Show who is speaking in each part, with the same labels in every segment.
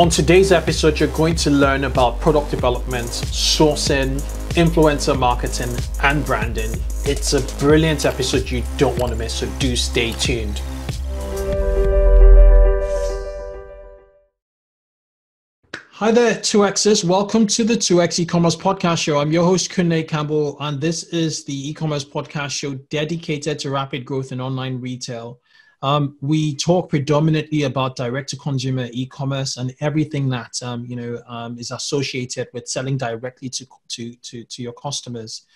Speaker 1: On today's episode, you're going to learn about product development, sourcing, influencer marketing, and branding. It's a brilliant episode you don't want to miss, so do stay tuned. Hi there, 2Xers. Welcome to the 2X e-commerce podcast show. I'm your host, Kunle Campbell, and this is the e-commerce podcast show dedicated to rapid growth in online retail. We talk predominantly about direct-to-consumer e-commerce and everything that is associated with selling directly to your customers.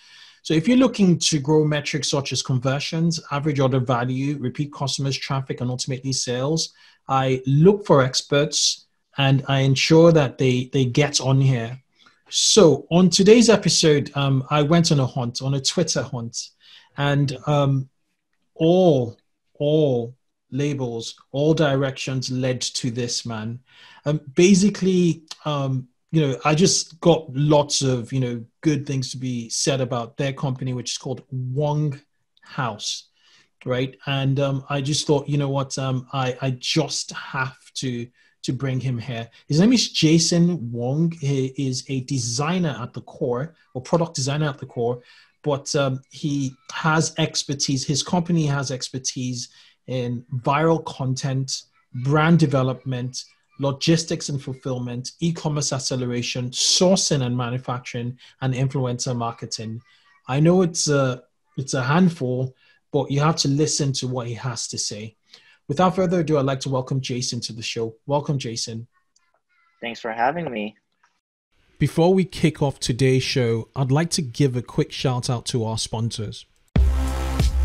Speaker 1: So if you're looking to grow metrics such as conversions, average order value, repeat customers, traffic, and ultimately sales, I look for experts and I ensure that they get on here. So on today's episode, I went on a Twitter hunt, and all labels, all directions led to this man. I just got lots of, good things to be said about their company, which is called Wonghaus, right? And I just thought, I just have to bring him here. His name is Jason Wong. He is a designer at the core, or product designer at the core, but he has expertise. His company has expertise in viral content, brand development, logistics and fulfillment, e-commerce acceleration, sourcing and manufacturing, and influencer marketing. I know it's a handful, but you have to listen to what he has to say. Without further ado, I'd like to welcome Jason to the show. Welcome, Jason.
Speaker 2: Thanks for having me.
Speaker 1: Before we kick off today's show, I'd like to give a quick shout out to our sponsors.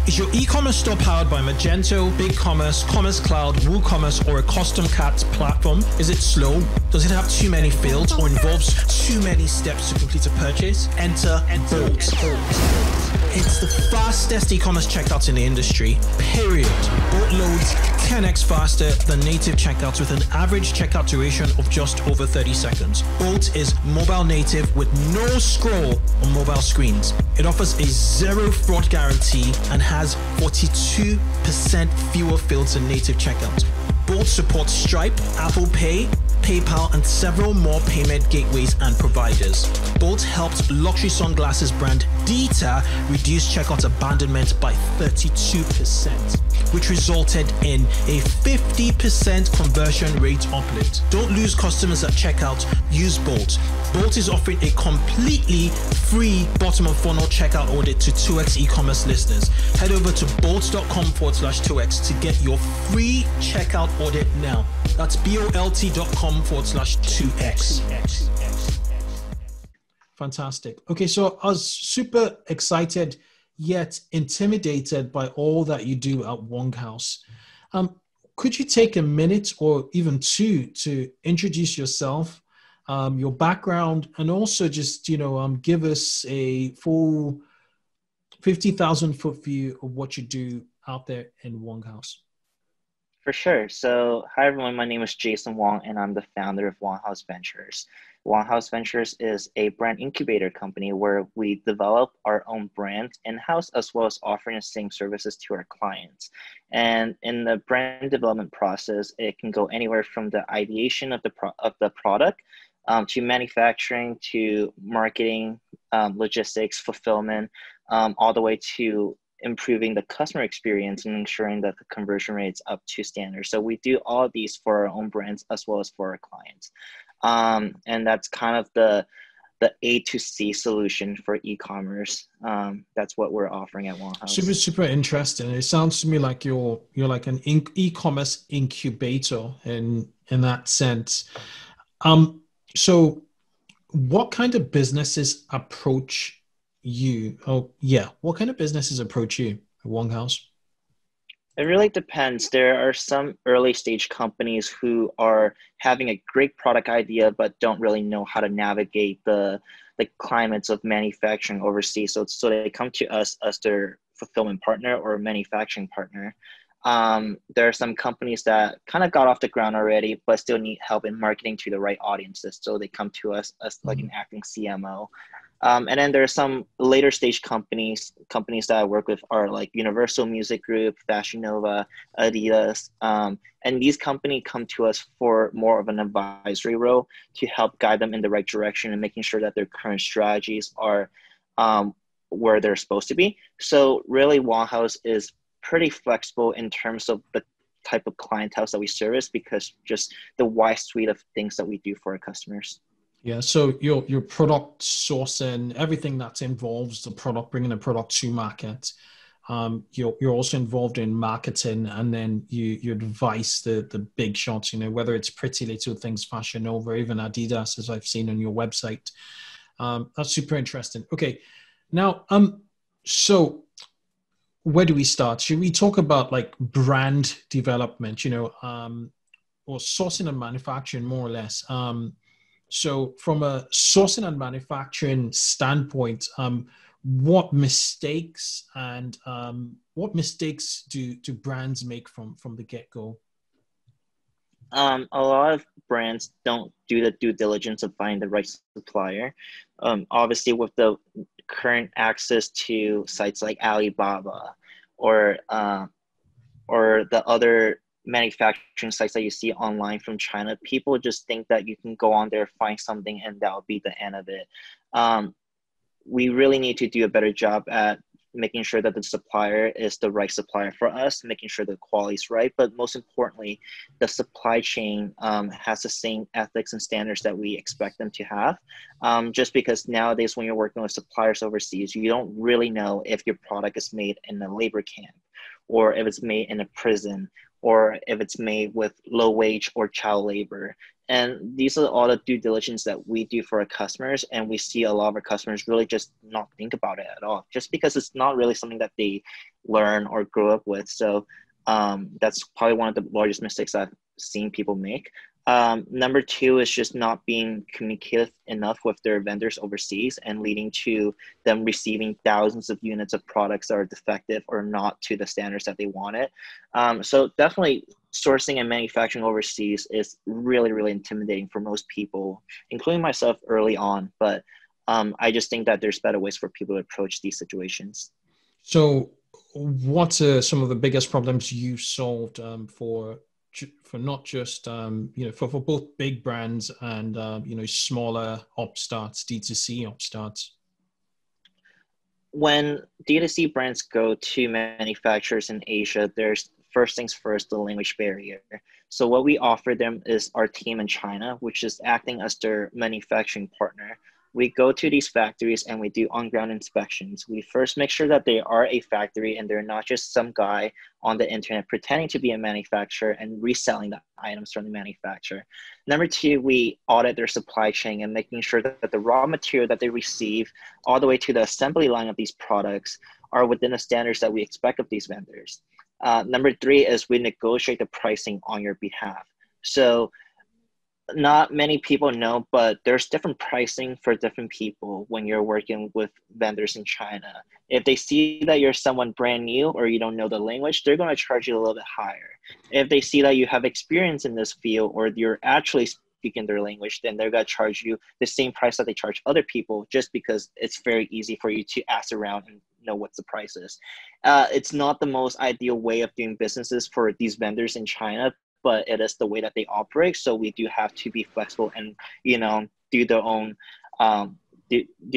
Speaker 1: Is your e-commerce store powered by Magento, BigCommerce, Commerce Cloud, WooCommerce, or a custom CAT platform? Is it slow? Does it have too many fields or involves too many steps to complete a purchase? Enter Bolt. It's the fastest e-commerce checkout in the industry, period. Bolt loads 10x faster than native checkouts with an average checkout duration of just over 30 seconds. Bolt is mobile native with no scroll on mobile screens. It offers a zero fraud guarantee and has 42% fewer fields than native checkouts. Bolt supports Stripe, Apple Pay, PayPal, and several more payment gateways and providers. Bolt helped luxury sunglasses brand Dita reduce checkout abandonment by 32%, which resulted in a 50% conversion rate uplift. Don't lose customers at checkout, use Bolt. Bolt is offering a completely free bottom of funnel checkout audit to 2X e-commerce listeners. Head over to bolt.com/2X to get your free checkout audit now. That's bolt.com/2X. Fantastic. Okay, so I was super excited yet intimidated by all that you do at Wonghaus. Could you take a minute or even two to introduce yourself, your background, and also just, give us a full 50,000 foot view of what you do out there in Wonghaus?
Speaker 2: For sure. So, hi everyone, my name is Jason Wong and I'm the founder of Wonghaus Ventures. Wonghaus Ventures is a brand incubator company where we develop our own brand in-house as well as offering the same services to our clients. And in the brand development process, it can go anywhere from the ideation of the product to manufacturing, to marketing, logistics, fulfillment, all the way to improving the customer experience and ensuring that the conversion rate is up to standard. So we do all of these for our own brands as well as for our clients. And that's kind of the A to C solution for e-commerce. That's what we're offering at Wonghaus.
Speaker 1: Super interesting. It sounds to me like you're like an e-commerce incubator in that sense. So what kind of businesses approach you? What kind of businesses approach you at Wonghaus?
Speaker 2: It really depends. There are some early stage companies who are having a great product idea but don't really know how to navigate the climates of manufacturing overseas. So they come to us as their fulfillment partner or manufacturing partner. There are some companies that kind of got off the ground already but still need help in marketing to the right audiences. So they come to us as like an acting CMO. And then there are some later stage companies that I work with are like Universal Music Group, Fashion Nova, Adidas. And these companies come to us for more of an advisory role to help guide them in the right direction and making sure that their current strategies are where they're supposed to be. So really, Wonghaus is pretty flexible in terms of the type of clientele that we service, because just the wide suite of things that we do for our customers.
Speaker 1: Yeah, so your product sourcing, everything that involves the product, bringing the product to market. You're also involved in marketing, and then you advise the big shots. Whether it's Pretty Little Things, Fashion Nova, even Adidas, as I've seen on your website. That's super interesting. Okay, now so where do we start? Should we talk about like brand development? Or sourcing and manufacturing, more or less. So from a sourcing and manufacturing standpoint, what mistakes do brands make from the get-go?
Speaker 2: A lot of brands don't do the due diligence of finding the right supplier. Obviously, with the current access to sites like Alibaba or the other manufacturing sites that you see online from China, people just think that you can go on there, find something, and that'll be the end of it. We really need to do a better job at making sure that the supplier is the right supplier for us, making sure the quality is right, but most importantly, the supply chain has the same ethics and standards that we expect them to have. Just because nowadays when you're working with suppliers overseas, you don't really know if your product is made in a labor camp, or if it's made in a prison, or if it's made with low wage or child labor. And these are all the due diligence that we do for our customers. And we see a lot of our customers really just not think about it at all, just because it's not really something that they learn or grow up with. So that's probably one of the largest mistakes I've seen people make. Number two is just not being communicative enough with their vendors overseas, and leading to them receiving thousands of units of products that are defective or not to the standards that they wanted. So definitely sourcing and manufacturing overseas is really, really intimidating for most people, including myself early on. But I just think that there's better ways for people to approach these situations.
Speaker 1: So what are some of the biggest problems you solved for not just for both big brands and smaller upstarts, D2C upstarts?
Speaker 2: When D2C brands go to manufacturers in Asia, there's first things first, the language barrier. So what we offer them is our team in China, which is acting as their manufacturing partner. We go to these factories and we do on-ground inspections. We first make sure that they are a factory and they're not just some guy on the internet pretending to be a manufacturer and reselling the items from the manufacturer. Number two, we audit their supply chain and making sure that the raw material that they receive all the way to the assembly line of these products are within the standards that we expect of these vendors. Number three is we negotiate the pricing on your behalf. So not many people know, but there's different pricing for different people when you're working with vendors in China. If they see that you're someone brand new or you don't know the language, they're going to charge you a little bit higher. If they see that you have experience in this field or you're actually speaking their language, then they're going to charge you the same price that they charge other people, just because it's very easy for you to ask around and know what the price is. It's not the most ideal way of doing businesses for these vendors in China, but it is the way that they operate. So we do have to be flexible and, do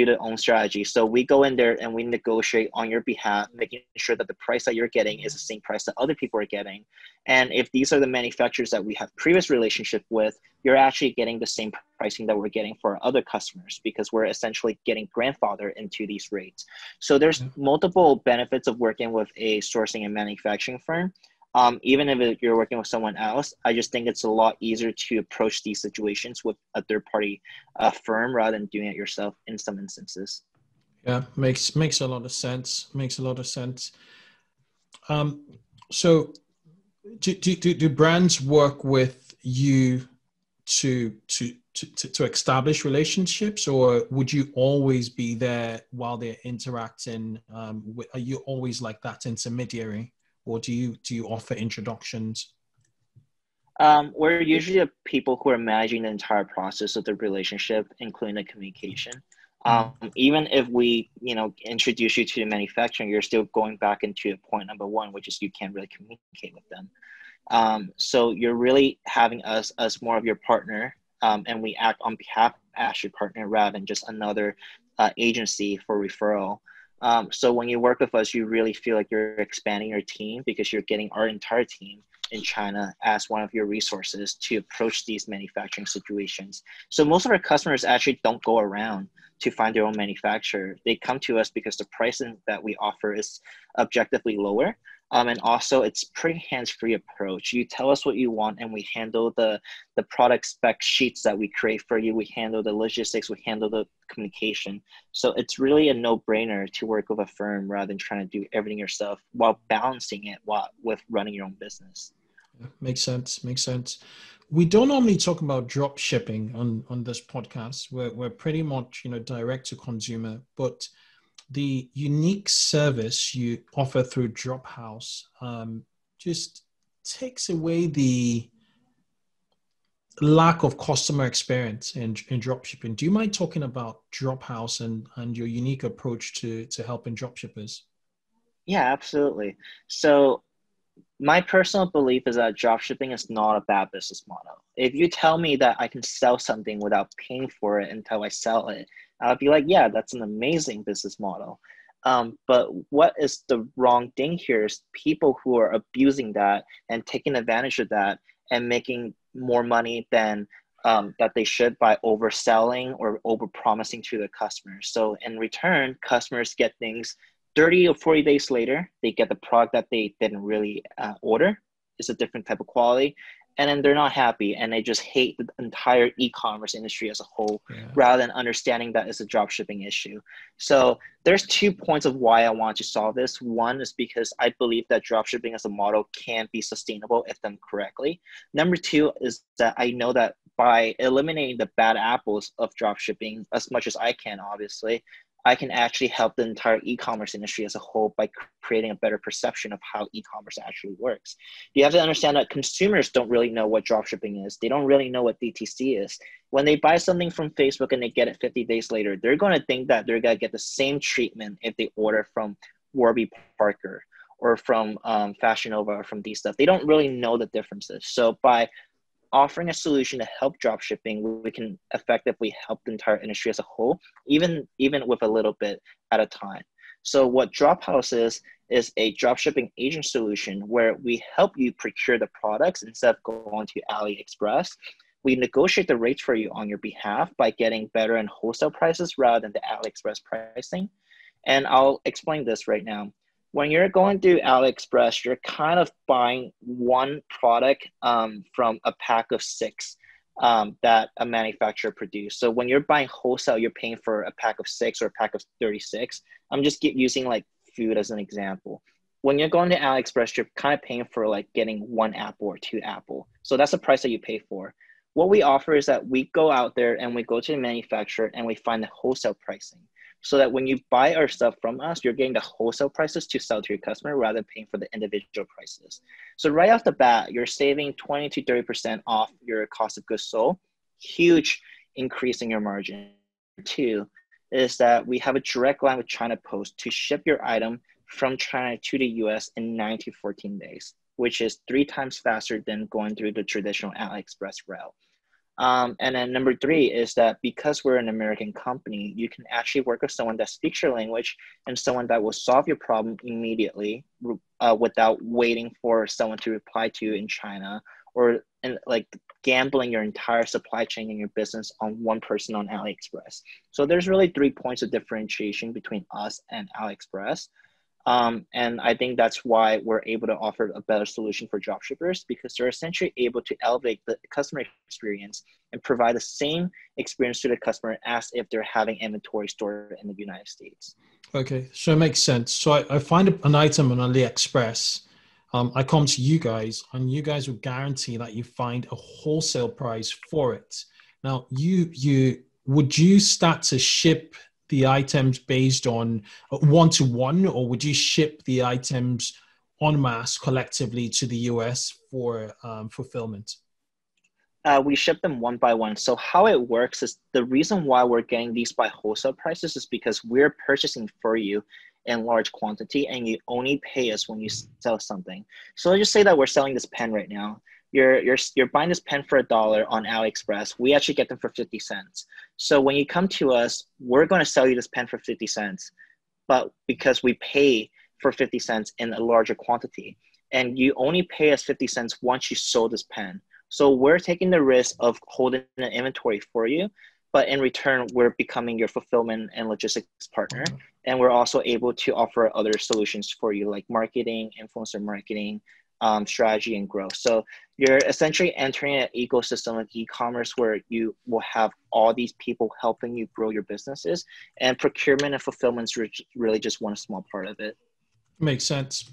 Speaker 2: their own strategy. So we go in there and we negotiate on your behalf, making sure that the price that you're getting is the same price that other people are getting. And if these are the manufacturers that we have previous relationship with, you're actually getting the same pricing that we're getting for other customers, because we're essentially getting grandfathered into these rates. So there's multiple benefits of working with a sourcing and manufacturing firm. Even if you're working with someone else, I just think it's a lot easier to approach these situations with a third-party firm rather than doing it yourself in some instances.
Speaker 1: Yeah, makes a lot of sense. Makes a lot of sense. So, do brands work with you to establish relationships, or would you always be there while they're interacting? Are you always like that intermediary? Or do you offer introductions?
Speaker 2: We're usually the people who are managing the entire process of the relationship, including the communication. Even if we, introduce you to the manufacturing, you're still going back into point number one, which is you can't really communicate with them. So you're really having us as more of your partner, and we act on behalf as your partner rather than just another agency for referral. So when you work with us, you really feel like you're expanding your team because you're getting our entire team in China as one of your resources to approach these manufacturing situations. So most of our customers actually don't go around to find their own manufacturer. They come to us because the pricing that we offer is objectively lower. And also it's pretty hands-free approach. You tell us what you want and we handle the product spec sheets that we create for you. We handle the logistics, we handle the communication. So it's really a no-brainer to work with a firm rather than trying to do everything yourself while balancing it with running your own business.
Speaker 1: Yeah, makes sense. We don't normally talk about drop shipping on this podcast. We're pretty much, direct to consumer, but the unique service you offer through Drophouse just takes away the lack of customer experience in dropshipping. Do you mind talking about Drophouse and your unique approach to helping dropshippers?
Speaker 2: Yeah, absolutely. So my personal belief is that dropshipping is not a bad business model. If you tell me that I can sell something without paying for it until I sell it, I'll be like, yeah, that's an amazing business model. But what is the wrong thing here is people who are abusing that and taking advantage of that and making more money than that they should by overselling or overpromising to the customers. So in return, customers get things 30 or 40 days later, they get the product that they didn't really order. It's a different type of quality. And then they're not happy and they just hate the entire e-commerce industry as a whole, rather than understanding that it's a dropshipping issue. So there's 2 points of why I want to solve this. One is because I believe that dropshipping as a model can be sustainable if done correctly. Number 2 is that I know that by eliminating the bad apples of dropshipping as much as I can, obviously, I can actually help the entire e-commerce industry as a whole by creating a better perception of how e-commerce actually works. You have to understand that consumers don't really know what dropshipping is. They don't really know what DTC is. When they buy something from Facebook and they get it 50 days later, they're going to think that they're going to get the same treatment if they order from Warby Parker or from Fashion Nova or from these stuff. They don't really know the differences. So by offering a solution to help dropshipping, we can effectively help the entire industry as a whole, even with a little bit at a time. So what Drophouse is a dropshipping agent solution where we help you procure the products instead of going to Aliexpress. We negotiate the rates for you on your behalf by getting better and wholesale prices rather than the Aliexpress pricing. And I'll explain this right now. When you're going through Aliexpress, you're kind of buying one product from a pack of 6 that a manufacturer produced. So when you're buying wholesale, you're paying for a pack of 6 or a pack of 36. I'm just using like food as an example. When you're going to Aliexpress, you're kind of paying for like getting 1 apple or 2 apple. So that's the price that you pay for. What we offer is that we go out there and we go to the manufacturer and we find the wholesale pricing. So that when you buy our stuff from us, you're getting the wholesale prices to sell to your customer rather than paying for the individual prices. So right off the bat, you're saving 20 to 30% off your cost of goods sold, huge increase in your margin. 2 is that we have a direct line with China Post to ship your item from China to the US in 9 to 14 days, which is 3 times faster than going through the traditional Aliexpress route. And then number 3 is that because we're an American company, you can actually work with someone that speaks your language and someone that will solve your problem immediately without waiting for someone to reply to you in China or like gambling your entire supply chain and your business on one person on Aliexpress. So there's really 3 points of differentiation between us and Aliexpress. And I think that's why we're able to offer a better solution for dropshippers, because they're essentially able to elevate the customer experience and provide the same experience to the customer as if they're having inventory stored in the United States.
Speaker 1: Okay, so it makes sense. So I find an item on AliExpress. I come to you guys and you guys will guarantee that you find a wholesale price for it. Now, would you start to ship the items based on one-to-one, or would you ship the items en masse collectively to the US for fulfillment?
Speaker 2: We ship them one by one. So how it works is the reason why we're getting these by wholesale prices is because we're purchasing for you in large quantity and you only pay us when you sell something. So let's just say that we're selling this pen right now. You're buying this pen for $1 on Aliexpress. We actually get them for 50 cents. So when you come to us, we're going to sell you this pen for 50 cents, but because we pay for 50 cents in a larger quantity, and you only pay us 50 cents once you sold this pen. So we're taking the risk of holding an inventory for you, but in return, we're becoming your fulfillment and logistics partner. And we're also able to offer other solutions for you, like marketing, influencer marketing, strategy, and growth. So you're essentially entering an ecosystem of e-commerce where you will have all these people helping you grow your businesses, and procurement and fulfillment is really just one small part of it.
Speaker 1: Makes sense.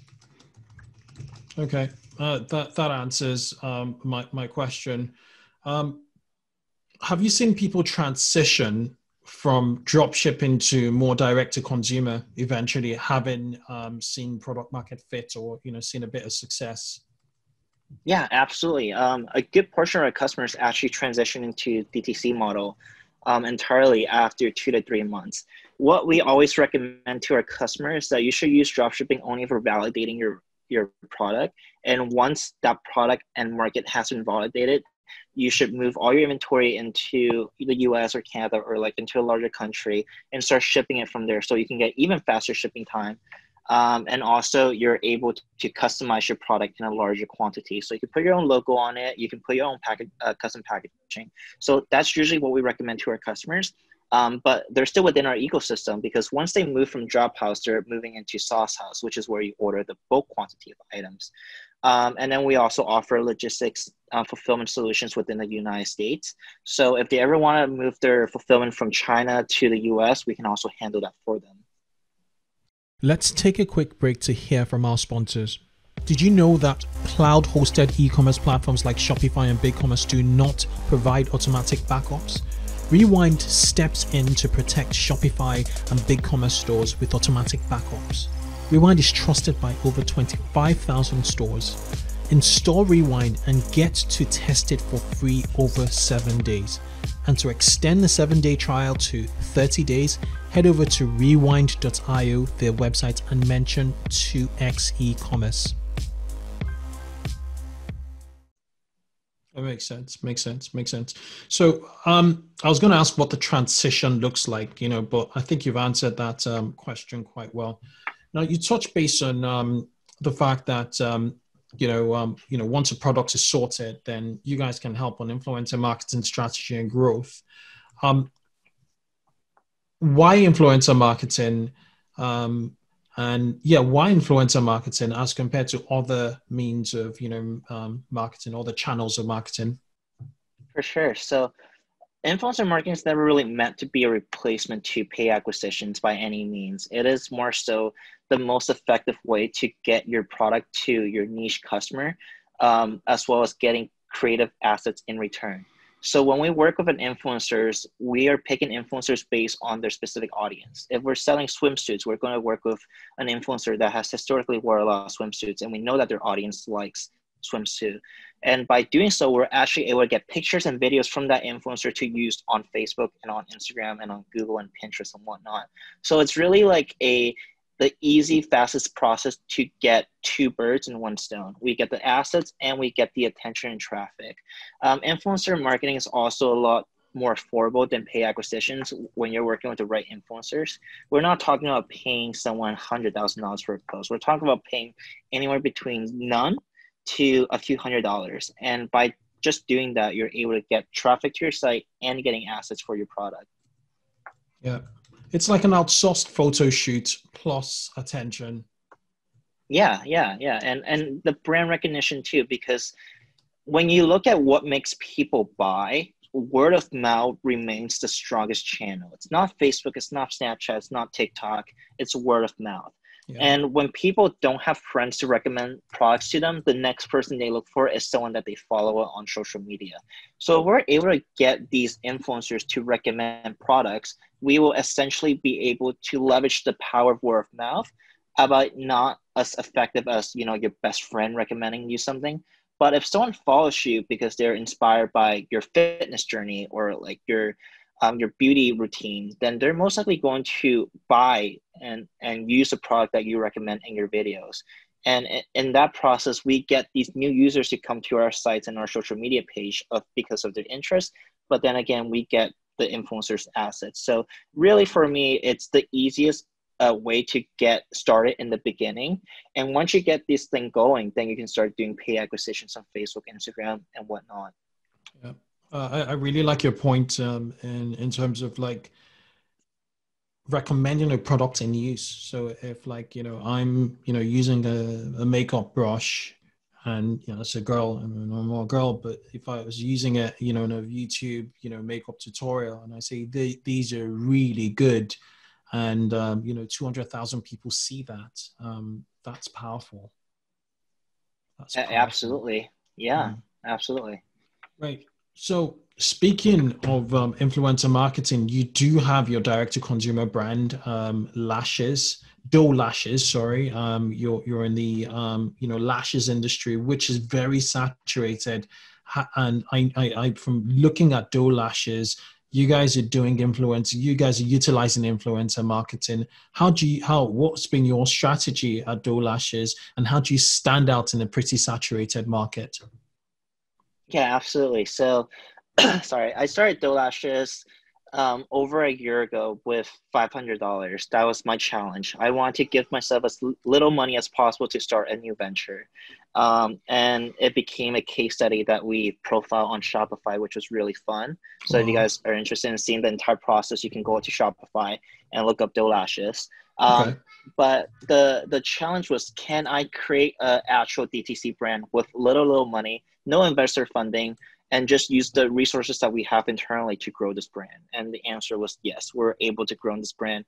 Speaker 1: Okay, that answers my question. Have you seen people transition from drop shipping to more direct to consumer, eventually having seen product market fit, or seen a bit of success?
Speaker 2: Yeah, absolutely. A good portion of our customers actually transition into DTC model entirely after 2 to 3 months. What we always recommend to our customers is that you should use dropshipping only for validating your product. And once that product and market has been validated, you should move all your inventory into the US or Canada, or like into a larger country, and start shipping it from there so you can get even faster shipping time. And also you're able to customize your product in a larger quantity. So you can put your own logo on it. You can put your own custom packaging. So that's usually what we recommend to our customers. But they're still within our ecosystem, because once they move from Drophouse, they're moving into Sauce House, which is where you order the bulk quantity of items. And then we also offer logistics fulfillment solutions within the United States. So if they ever want to move their fulfillment from China to the US, we can also handle that for them.
Speaker 1: Let's take a quick break to hear from our sponsors. Did you know that cloud-hosted e-commerce platforms like Shopify and BigCommerce do not provide automatic backups? Rewind steps in to protect Shopify and BigCommerce stores with automatic backups. Rewind is trusted by over 25,000 stores. Install Rewind and get to test it for free over 7 days. And to extend the 7-day trial to 30 days, head over to rewind.io, their website, and mention 2x eCommerce. That makes sense. So I was going to ask what the transition looks like, but I think you've answered that question quite well. Now, you touched base on the fact that once a product is sorted, then you guys can help on influencer marketing strategy and growth. Why influencer marketing? Why influencer marketing as compared to other means of marketing, other channels of marketing?
Speaker 2: For sure. So influencer marketing is never really meant to be a replacement to pay acquisitions by any means. It is more so the most effective way to get your product to your niche customer, as well as getting creative assets in return. So when we work with an influencers, we are picking influencers based on their specific audience. If we're selling swimsuits, we're going to work with an influencer that has historically worn a lot of swimsuits, and we know that their audience likes swimsuit. And by doing so, we're actually able to get pictures and videos from that influencer to use on Facebook and on Instagram and on Google and Pinterest and whatnot. So it's really like the easy, fastest process to get 2 birds in 1 stone. We get the assets and we get the attention and traffic. Influencer marketing is also a lot more affordable than pay acquisitions when you're working with the right influencers. We're not talking about paying someone $100,000 for a post. We're talking about paying anywhere between none to a few $100s. And by just doing that, you're able to get traffic to your site and getting assets for your product.
Speaker 1: Yeah. It's like an outsourced photo shoot plus attention.
Speaker 2: Yeah. And the brand recognition too, because when you look at what makes people buy, word of mouth remains the strongest channel. It's not Facebook, it's not Snapchat, it's not TikTok, it's word of mouth. Yeah. And when people don't have friends to recommend products to them, the next person they look for is someone that they follow on social media. So if we're able to get these influencers to recommend products, we will essentially be able to leverage the power of word of mouth, about not as effective as your best friend recommending you something, But if someone follows you because they're inspired by your fitness journey or like your beauty routine, then they're most likely going to buy and use the product that you recommend in your videos. And in that process, we get these new users to come to our sites and our social media page because of their interest. But then again, we get the influencers' assets. So really for me, it's the easiest way to get started in the beginning. And once you get this thing going, then you can start doing paid acquisitions on Facebook, Instagram, and whatnot.
Speaker 1: Yeah. I really like your point in terms of like recommending a product in use. So if like, I'm, using a makeup brush and, it's a girl and a normal girl, but if I was using it, in a YouTube, makeup tutorial and I say, these are really good. And, 200,000 people see that. That's powerful. That's powerful.
Speaker 2: Absolutely. Yeah, absolutely.
Speaker 1: Right. So speaking of influencer marketing, you do have your direct-to-consumer brand, Lashes, Doe Lashes. Sorry, you're in the lashes industry, which is very saturated. And I from looking at Doe Lashes, you guys are doing influencer. You guys are utilizing influencer marketing. What's been your strategy at Doe Lashes, and how do you stand out in a pretty saturated market?
Speaker 2: Yeah, absolutely. So, sorry, I started Doe Lashes over a year ago with $500. That was my challenge. I wanted to give myself as little money as possible to start a new venture. And it became a case study that we profile on Shopify, which was really fun. So if you guys are interested in seeing the entire process, you can go to Shopify and look up Doe Lashes.
Speaker 1: Okay.
Speaker 2: But the challenge was, can I create an actual DTC brand with little money, no investor funding, and just use the resources that we have internally to grow this brand? And the answer was yes. We're able to grow this brand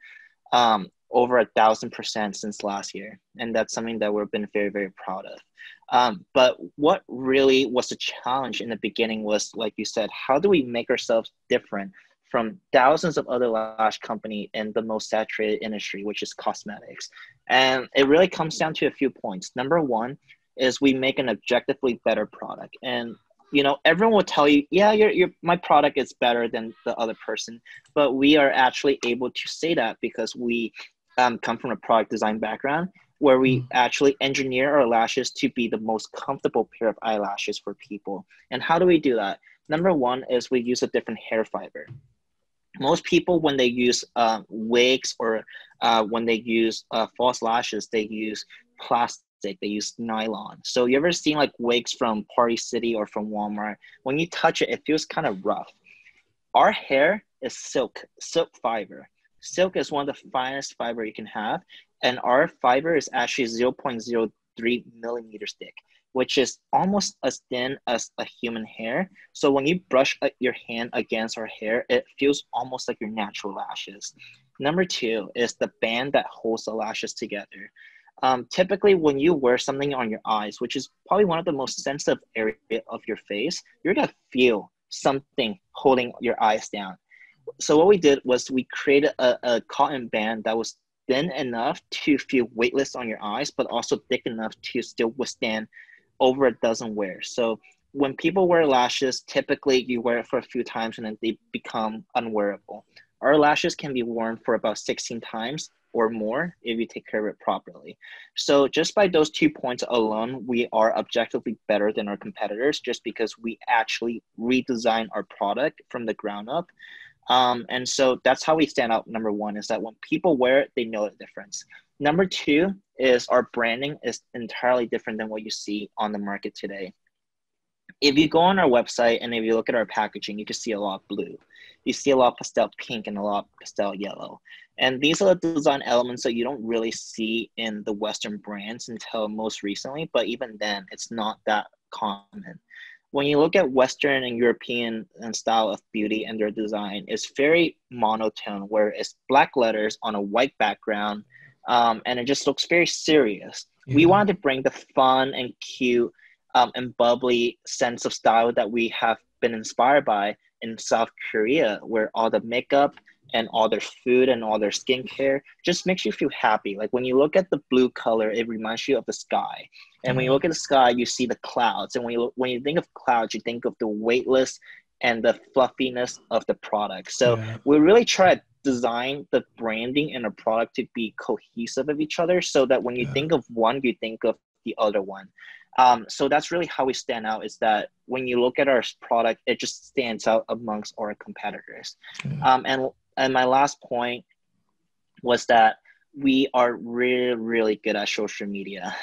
Speaker 2: over 1,000% since last year. And that's something that we've been very, very proud of. But what really was a challenge in the beginning was, like you said, how do we make ourselves different from thousands of other lash companies in the most saturated industry, which is cosmetics? And it really comes down to a few points. Number one is we make an objectively better product. And everyone will tell you, yeah, my product is better than the other person, but we are actually able to say that because we come from a product design background where we actually engineer our lashes to be the most comfortable pair of eyelashes for people. And how do we do that? Number one is we use a different hair fiber. Most people, when they use wigs or when they use false lashes, they use plastic. They use nylon. So you ever seen like wigs from Party City or from Walmart? When you touch it, it feels kind of rough. Our hair is silk fiber. Silk is one of the finest fiber you can have. And our fiber is actually 0.03 millimeters thick, which is almost as thin as a human hair. So when you brush your hand against our hair, it feels almost like your natural lashes. Number two is the band that holds the lashes together. Typically, when you wear something on your eyes, which is probably one of the most sensitive area of your face, you're gonna feel something holding your eyes down. So what we did was we created a cotton band that was thin enough to feel weightless on your eyes, but also thick enough to still withstand over a dozen wears. So when people wear lashes, typically you wear it for a few times and then they become unwearable. Our lashes can be worn for about 16 times or more if you take care of it properly. So just by those 2 points alone, we are objectively better than our competitors just because we actually redesign our product from the ground up. And so that's how we stand out. Number one is that when people wear it, they know the difference. Number two is our branding is entirely different than what you see on the market today. If you go on our website and if you look at our packaging, you can see a lot of blue. You see a lot of pastel pink and a lot of pastel yellow. And these are the design elements that you don't really see in the Western brands until most recently, but even then, it's not that common. When you look at Western and European style of beauty and their design, it's very monotone, where it's black letters on a white background, and it just looks very serious. Yeah. We wanted to bring the fun and cute and bubbly sense of style that we have been inspired by in South Korea, where all the makeup and all their food and all their skincare just makes you feel happy. Like when you look at the blue color, it reminds you of the sky. And when you look at the sky, you see the clouds. And when you think of clouds, you think of the weightless and the fluffiness of the product. So we really try to design the branding and the product to be cohesive of each other, so that when you think of one, you think of the other one. So that's really how we stand out, is that when you look at our product, it just stands out amongst our competitors. And my last point was that we are really, really good at social media.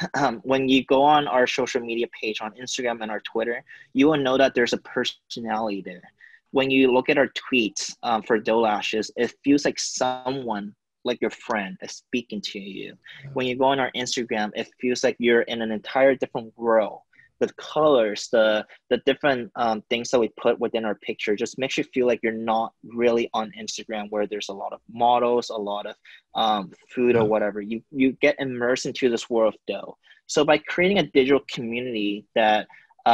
Speaker 2: When you go on our social media page on Instagram and our Twitter, you will know that there's a personality there. When you look at our tweets for Doe Lashes, it feels like someone, like your friend, is speaking to you. When you go on our Instagram, it feels like you're in an entire different world. The colors, the different things that we put within our picture just makes you feel like you're not really on Instagram, where there's a lot of models, a lot of food or whatever. You get immersed into this world of dough. So by creating a digital community that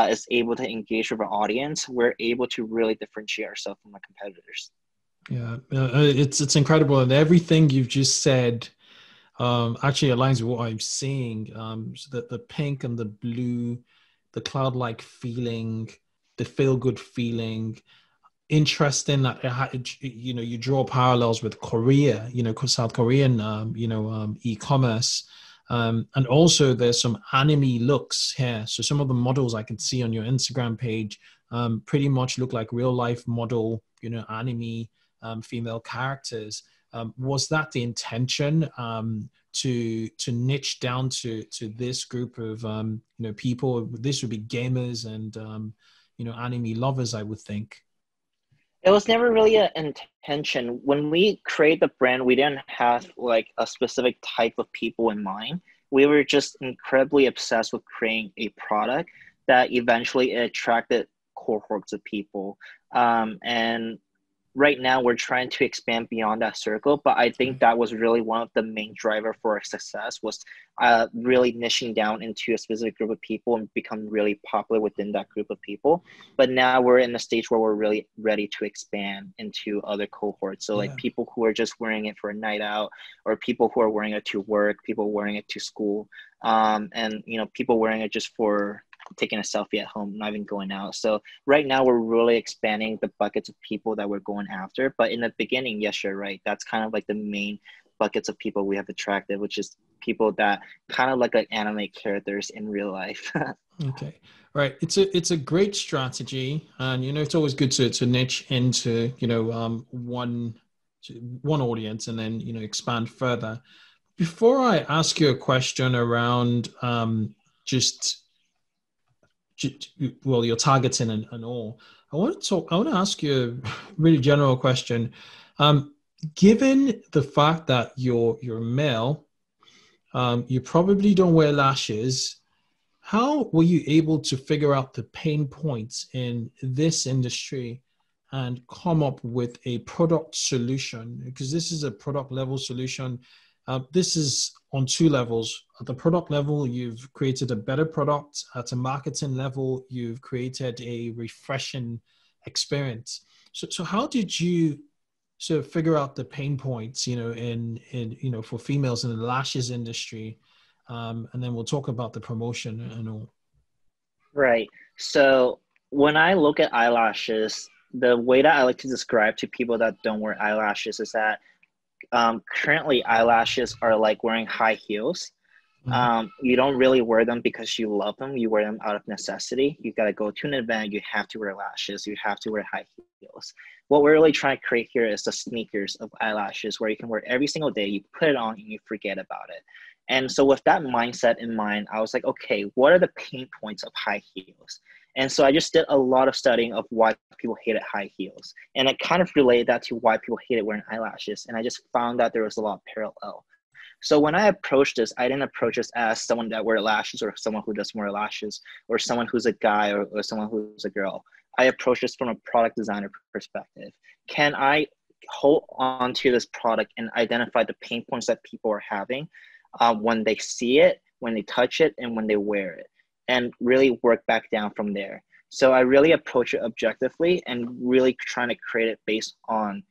Speaker 2: is able to engage with our audience, we're able to really differentiate ourselves from our competitors.
Speaker 1: Yeah, it's incredible, and everything you've just said actually aligns with what I'm seeing. So that the pink and the blue, the cloud-like feeling, the feel-good feeling. Interesting that you draw parallels with Korea, South Korean, e-commerce, and also there's some anime looks here. So some of the models I can see on your Instagram page pretty much look like real-life model, anime female characters. Was that the intention, to niche down to this group of people? This would be gamers and anime lovers, I would think.
Speaker 2: It was never really an intention. When we create the brand, we didn't have like a specific type of people in mind. We were just incredibly obsessed with creating a product that eventually attracted cohorts of people. And right now we're trying to expand beyond that circle, but I think that was really one of the main driver for our success, was really niching down into a specific group of people and become really popular within that group of people. But now we're in a stage where we're really ready to expand into other cohorts. So like people who are just wearing it for a night out, or people who are wearing it to work, people wearing it to school, and people wearing it just for taking a selfie at home, not even going out. So right now we're really expanding the buckets of people that we're going after. But in the beginning, yes, you're right. That's kind of like the main buckets of people we have attracted, which is people that kind of like anime characters in real life.
Speaker 1: Okay. Right. It's a great strategy. And, it's always good to niche into, one audience and then, expand further. Before I ask you a question around your targeting and all, I want to ask you a really general question. Given the fact that you're male, you probably don't wear lashes. How were you able to figure out the pain points in this industry and come up with a product solution? Because this is a product level solution. This is on two levels. At the product level, you've created a better product. At a marketing level, you've created a refreshing experience. So how did you sort of figure out the pain points, in for females in the lashes industry? And then we'll talk about the promotion and all.
Speaker 2: Right. So when I look at eyelashes, the way that I like to describe to people that don't wear eyelashes is that currently eyelashes are like wearing high heels. You don't really wear them because you love them. You wear them out of necessity. You got to go to an event. You have to wear lashes. You have to wear high heels. What we're really trying to create here is the sneakers of eyelashes, where you can wear every single day. You put it on and you forget about it. And so with that mindset in mind, I was like, okay, what are the pain points of high heels? And so I just did a lot of studying of why people hated high heels. And I kind of related that to why people hated wearing eyelashes. And I just found that there was a lot of parallel. So when I approached this, I didn't approach this as someone that wears lashes or someone who doesn't wear lashes or someone who's a guy or someone who's a girl. I approached this from a product designer perspective. Can I hold on to this product and identify the pain points that people are having when they see it, when they touch it, and when they wear it, and really work back down from there. So I really approach it objectively and really trying to create it based on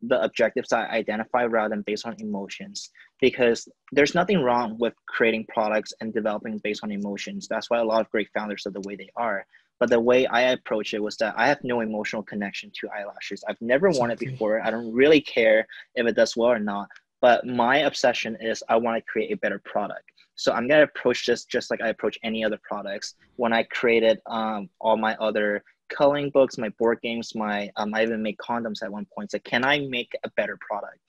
Speaker 2: the objectives I identify rather than based on emotions, because there's nothing wrong with creating products and developing based on emotions. That's why a lot of great founders are the way they are. But the way I approach it was that I have no emotional connection to eyelashes. I've never worn it before. I don't really care if it does well or not. But my obsession is I want to create a better product. So I'm going to approach this just like I approach any other products. When I created all my other coloring books, my board games, I even made condoms at one point. So can I make a better product?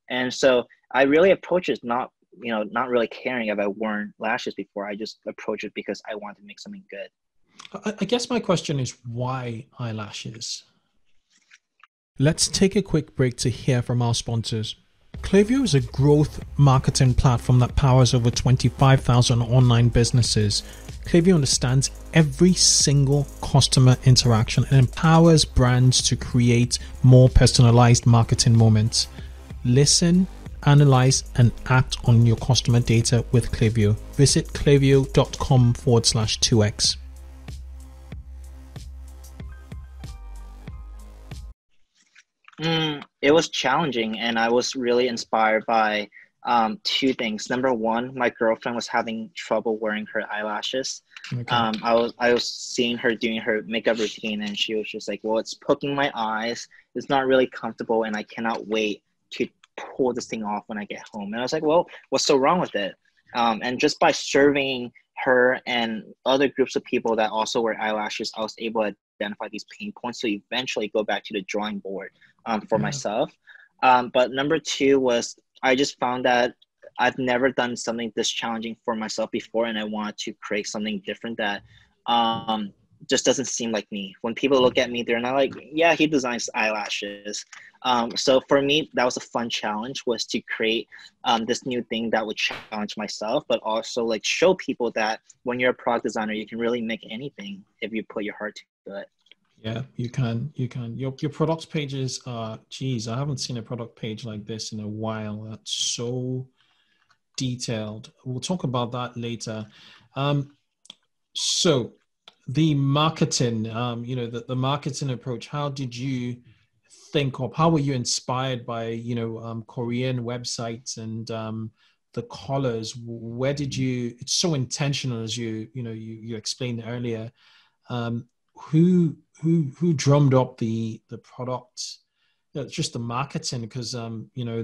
Speaker 2: And so I really approach it not really caring if I've worn lashes before. I just approach it because I want to make something good.
Speaker 1: I guess my question is, why eyelashes? Let's take a quick break to hear from our sponsors. Klaviyo is a growth marketing platform that powers over 25,000 online businesses. Klaviyo understands every single customer interaction and empowers brands to create more personalized marketing moments. Listen, analyze, and act on your customer data with Klaviyo. Visit klaviyo.com/2x.
Speaker 2: It was challenging, and I was really inspired by two things. Number one, my girlfriend was having trouble wearing her eyelashes.
Speaker 1: Okay.
Speaker 2: I was seeing her doing her makeup routine, and she was just like, well, it's poking my eyes. It's not really comfortable, and I cannot wait to pull this thing off when I get home. And I was like, well, what's so wrong with it? And just by surveying her and other groups of people that also wear eyelashes, I was able to identify these pain points. So eventually go back to the drawing board for myself. But number two was I just found that I've never done something this challenging for myself before, and I wanted to create something different that just doesn't seem like me. When people look at me, they're not like, yeah, he designs eyelashes. So for me, that was a fun challenge, was to create this new thing that would challenge myself, but also like show people that when you're a product designer, you can really make anything if you put your heart to it.
Speaker 1: Yeah, you can. Your product pages are, geez, I haven't seen a product page like this in a while. That's so detailed. We'll talk about that later. So the marketing, the marketing approach, how did you think of, how were you inspired by, Korean websites and the colors? Where did you, it's so intentional, as you explained earlier. Who drummed up the product, just the marketing, because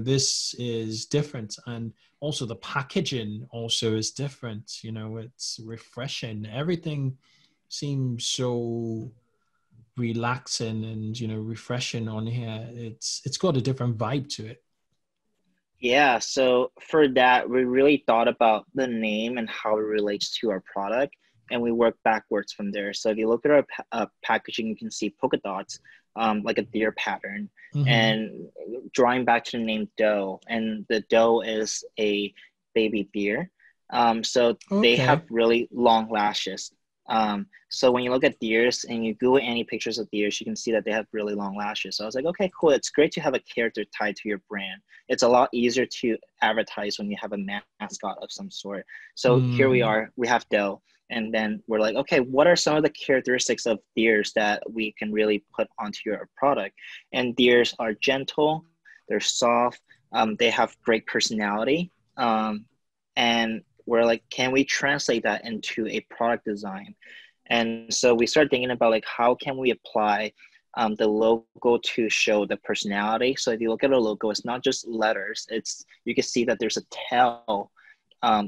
Speaker 1: this is different, and also the packaging also is different. It's refreshing. Everything seems so relaxing and refreshing on here. It's got a different vibe to it.
Speaker 2: Yeah, so for that, we really thought about the name and how it relates to our product, and we work backwards from there. So if you look at our packaging, you can see polka dots, like a deer pattern, and drawing back to the name doe, and the doe is a baby deer. So they have really long lashes. So when you look at deers and you Google any pictures of deers, you can see that they have really long lashes. So I was like, okay, cool. It's great to have a character tied to your brand. It's a lot easier to advertise when you have a mascot of some sort. So here we are, we have doe. And then we're like, okay, what are some of the characteristics of deers that we can really put onto your product? And deers are gentle, they're soft, they have great personality. And we're like, can we translate that into a product design? And so we started thinking about like, how can we apply the logo to show the personality? So if you look at a logo, it's not just letters. You can see that there's a tail,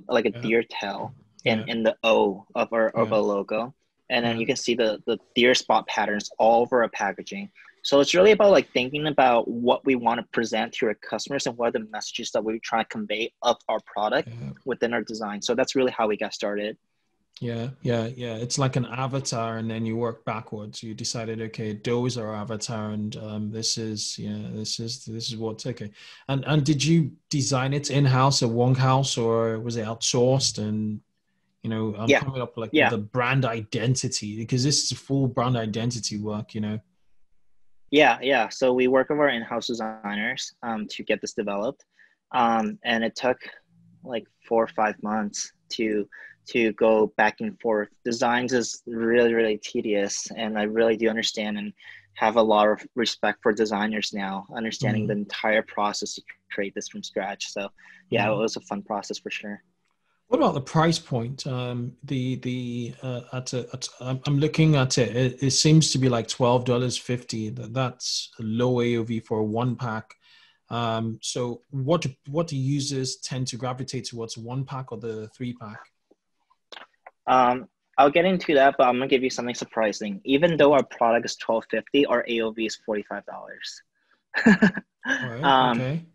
Speaker 2: like a deer tail in the O of a logo. And then you can see the deer spot patterns all over our packaging. So it's really about like thinking about what we want to present to our customers and what are the messages that we try to convey of our product within our design. So that's really how we got started.
Speaker 1: Yeah. It's like an avatar, and then you work backwards. You decided, okay, those are our avatar, and this is what's okay. And did you design it in-house at Wonghaus, or was it outsourced? And coming up like with a brand identity, because this is a full brand identity work.
Speaker 2: Yeah. So we work with our in-house designers to get this developed, and it took like 4 or 5 months to to go back and forth. Designs is really, really tedious, and I really do understand and have a lot of respect for designers now, understanding the entire process to create this from scratch. So yeah, it was a fun process for sure.
Speaker 1: What about the price point? I'm looking at it. It seems to be like $12.50. That's a low AOV for a one pack. So what do users tend to gravitate towards, one pack or the three pack?
Speaker 2: I'll get into that, but I'm gonna give you something surprising. Even though our product is $12.50, our AOV is $45.
Speaker 1: All right, okay.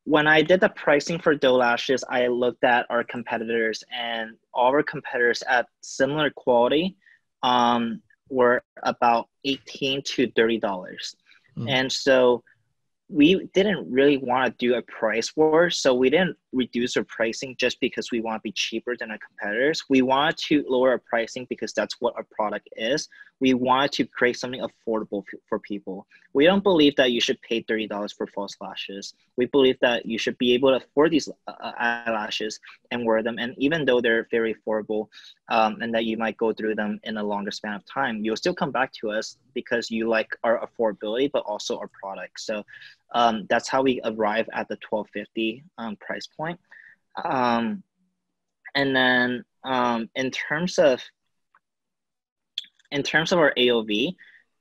Speaker 2: When I did the pricing for doe lashes, I looked at our competitors, and all our competitors at similar quality were about $18 to $30. And so we didn't really want to do a price war, so we didn't reduce our pricing just because we want to be cheaper than our competitors. We wanted to lower our pricing because that's what our product is. We wanted to create something affordable for people. We don't believe that you should pay $30 for false lashes. We believe that you should be able to afford these eyelashes and wear them. And even though they're very affordable, and that you might go through them in a longer span of time, you'll still come back to us because you like our affordability, but also our product. So that's how we arrive at the $12.50 price point. And then in terms of our AOV,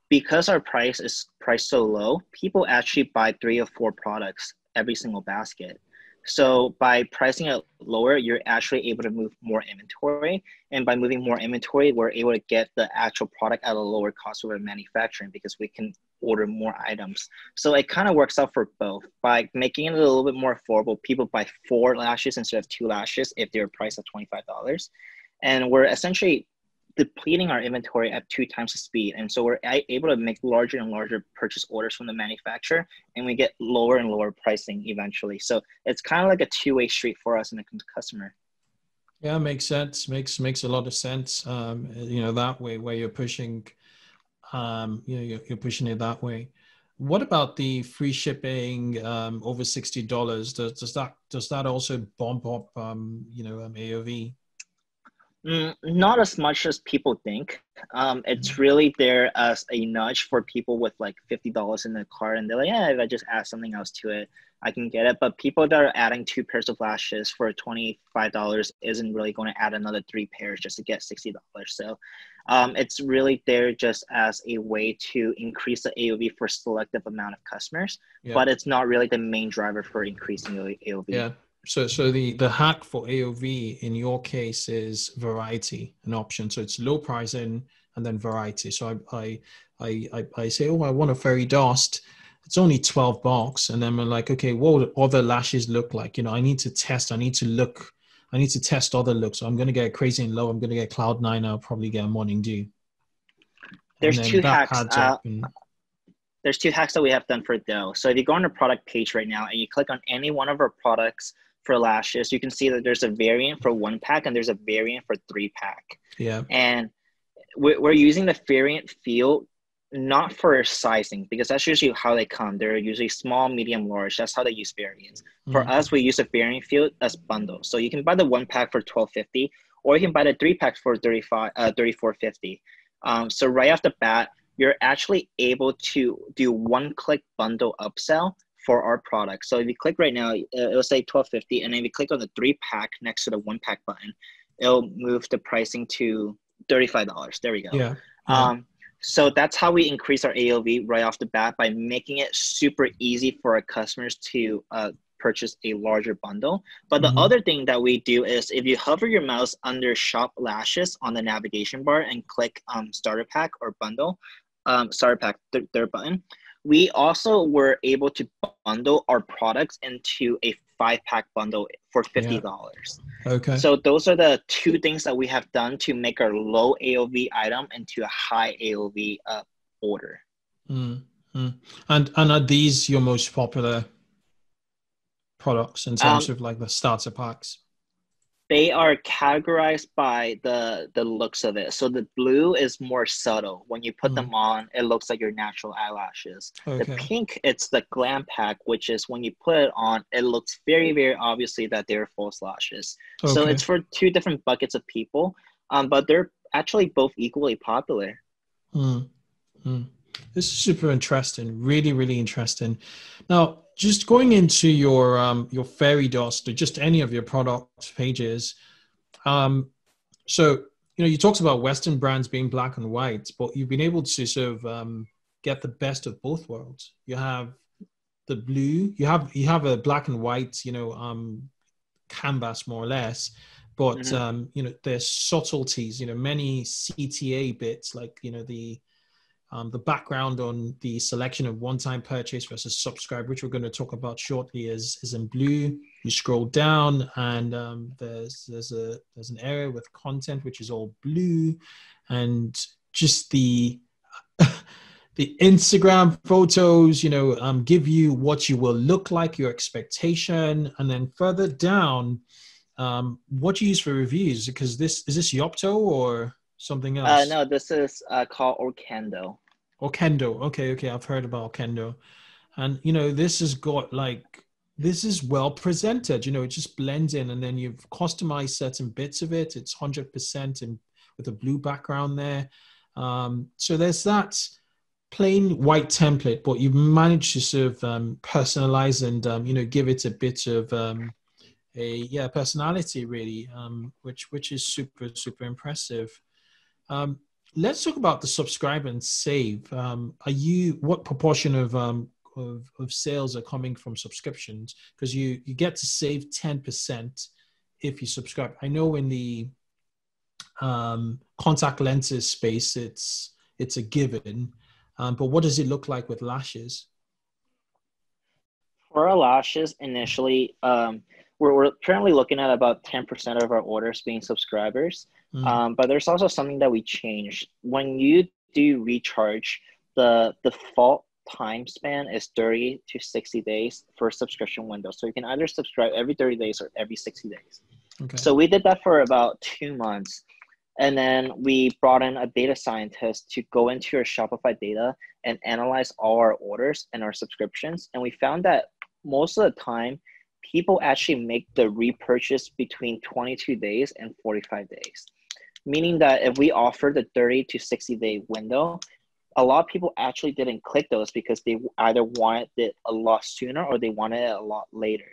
Speaker 2: because our price is priced so low, people actually buy 3 or 4 products every single basket. So by pricing it lower, you're actually able to move more inventory. And by moving more inventory, we're able to get the actual product at a lower cost over manufacturing because we can order more items. So it kind of works out for both. By making it a little bit more affordable, people buy 4 lashes instead of 2 lashes if they're priced at $25. And we're essentially depleting our inventory at 2 times the speed. And so we're able to make larger and larger purchase orders from the manufacturer, and we get lower and lower pricing eventually. So it's kind of like a two-way street for us and the customer.
Speaker 1: Yeah, makes sense. Makes a lot of sense. That way where you're pushing, you're pushing it that way. What about the free shipping over $60? Does that also bump up AOV?
Speaker 2: Not as much as people think. It's really there as a nudge for people with like $50 in the cart, and they're like, yeah, if I just add something else to it, I can get it. But people that are adding 2 pairs of lashes for $25 isn't really going to add another 3 pairs just to get $60. So it's really there just as a way to increase the AOV for a selective amount of customers, but it's not really the main driver for increasing the AOV.
Speaker 1: Yeah. So the hack for AOV in your case is variety, an option. So it's low pricing and then variety. So I say, oh, I want a fairy dust. It's only $12, and then we're like, okay, what would other lashes look like? I need to test. I need to test other looks. So I'm going to get Crazy and Low. I'm going to get Cloud9. I'll probably get a Morning Dew.
Speaker 2: There's 2 hacks. There's 2 hacks that we have done for doe. So if you go on the product page right now and you click on any one of our products for lashes, you can see that there's a variant for 1 pack and there's a variant for 3 pack.
Speaker 1: Yeah.
Speaker 2: And we're using the variant field not for sizing, because that's usually how they come. They're usually small, medium, large. That's how they use variants. For us, we use a variant field as bundles. So you can buy the 1 pack for $12.50, or you can buy the 3 packs for $34.50. So right off the bat, you're actually able to do 1-click bundle upsell for our product. So if you click right now, it'll say $12.50, and then if you click on the 3 pack next to the 1 pack button, it'll move the pricing to $35. There we go.
Speaker 1: Yeah.
Speaker 2: So that's how we increase our AOV right off the bat, by making it super easy for our customers to purchase a larger bundle. But the other thing that we do is, if you hover your mouse under Shop Lashes on the navigation bar and click Starter Pack or Bundle, Starter Pack, third button, we also were able to bundle our products into a 5-pack bundle for $50.
Speaker 1: Yeah. Okay.
Speaker 2: So those are the 2 things that we have done to make our low AOV item into a high AOV order.
Speaker 1: And are these your most popular products in terms of like the starter packs?
Speaker 2: They are categorized by the looks of it. So the blue is more subtle. When you put them on, it looks like your natural eyelashes.
Speaker 1: Okay.
Speaker 2: The pink, it's the glam pack, which is when you put it on, it looks very, very obviously that they're false lashes.
Speaker 1: Okay.
Speaker 2: So it's for two different buckets of people, but they're actually both equally popular.
Speaker 1: This is super interesting. Really, really interesting. Now, just going into your fairy dust or just any of your product pages. So, you talked about Western brands being black and white, but you've been able to sort of get the best of both worlds. You have the blue, you have a black and white, canvas more or less, but there's subtleties, many CTA bits like, the background on the selection of one-time purchase versus subscribe, which we're going to talk about shortly, is in blue. You scroll down, and there's an area with content which is all blue, and just the the Instagram photos, give you what you will look like, your expectation, and then further down, what you use for reviews. Because is this Yopto or something else?
Speaker 2: No, this is called Orkendo.
Speaker 1: Orkendo. Okay. I've heard about Orkendo. And, this is well presented, it just blends in, and then you've customized certain bits of it. It's 100% and with a blue background there. So there's that plain white template, but you've managed to sort of personalize and, give it a bit of personality really, which is super, super impressive. Let's talk about the subscribe and save. What proportion of sales are coming from subscriptions? Because you get to save 10% if you subscribe. I know in the contact lenses space, it's a given, but what does it look like with lashes?
Speaker 2: For our lashes, initially, we're currently looking at about 10% of our orders being subscribers. But there's also something that we changed. When you do recharge, the default time span is 30 to 60 days for a subscription window. So you can either subscribe every 30 days or every 60 days. Okay. So we did that for about 2 months. And then we brought in a data scientist to go into your Shopify data and analyze all our orders and our subscriptions. And we found that most of the time, people actually make the repurchase between 22 days and 45 days. Meaning that if we offer the 30 to 60 day window, a lot of people actually didn't click those because they either wanted it a lot sooner or they wanted it a lot later.